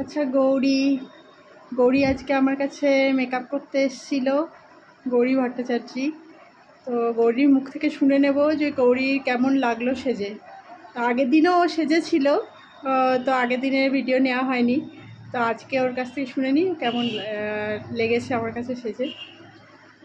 আচ্ছা গৌরী গৌরী আজকে আমার কাছে মেকআপ করতে এসেছিল, গৌরী ভট্টাচার্য। তো গৌরীর মুখ থেকে শুনে নেব যে গৌরীর কেমন লাগলো সেজে। তো আগের দিনও ও সেজেছিল, তো আগের দিনের ভিডিও নেওয়া হয়নি। তো আজকে ওর কাছ থেকে শুনে নিই কেমন লেগেছে আমার কাছে সেজে।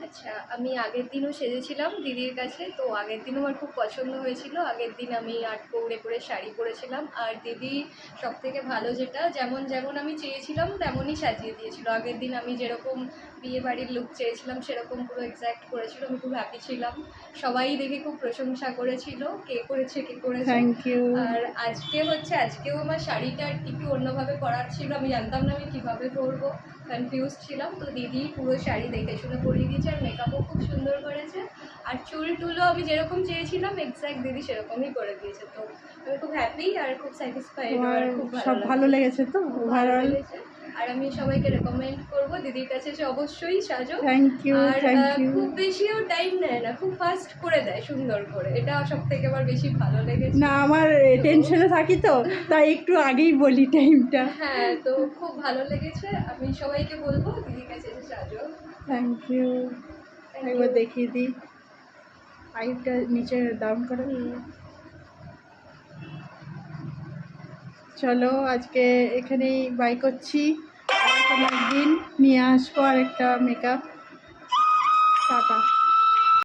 আচ্ছা, আমি আগের দিনও সেজেছিলাম দিদির কাছে, তো আগের দিনও আমার খুব পছন্দ হয়েছিল। আগের দিন আমি আট কৌড়ে করে শাড়ি পরেছিলাম, আর দিদি সব থেকে ভালো যেটা, যেমন যেমন আমি চেয়েছিলাম তেমনই সাজিয়ে দিয়েছিল। আগের দিন আমি যেরকম বিয়ে বাড়ির লুক চেয়েছিলাম সেরকম পুরো এক্স্যাক্ট করেছিল। আমি খুব হ্যাপি ছিলাম, সবাই দেখে খুব প্রশংসা করেছিল কে করেছে কে করেছে। Thank you. আর আজকেও আমার শাড়িটা একটু অন্যভাবে পরার ছিল, আমি জানতাম না আমি কীভাবে পরবো, কনফিউজ ছিলাম। তো দিদি পুরো শাড়ি দেখে শুনে পরিয়ে দিয়েছে, আর মেকআপও খুব সুন্দর করেছে। আর চুল টুলও আমি যেরকম চেয়েছিলাম এক্স্যাক্ট দিদি সেরকমই করে দিয়েছে। তো আমি খুব হ্যাপি আর খুব স্যাটিসফাইড, আর খুব সব ভালো লেগেছে তো ভালো ওভারঅল? লেগেছে। আর আমি সবাইকে রেকমেন্ড করবো দিদির কাছে এসে অবশ্যই সাজো। থ্যাংক ইউ, আর থ্যাংক ইউ। খুব বেশিও টাইম নেয় না, খুব ফাস্ট করে দেয় সুন্দর করে, এটা সব থেকে আমার বেশি ভালো লেগেছে। না, আমার টেনশনে থাকি তো, তাই একটু আগেই বলি টাইমটা। হ্যাঁ, তো খুব ভালো লেগেছে, আমি সবাইকে বলবো দিদির কাছে এসে সাজো। Thank you. Thank একবার you. দেখিয়ে দিই, আইটা নিচে ডাউন করো। চলো আজকে এখানেই বাই করছি, আবার কোনো একদিন নিয়ে আসবো আর একটা মেকআপ।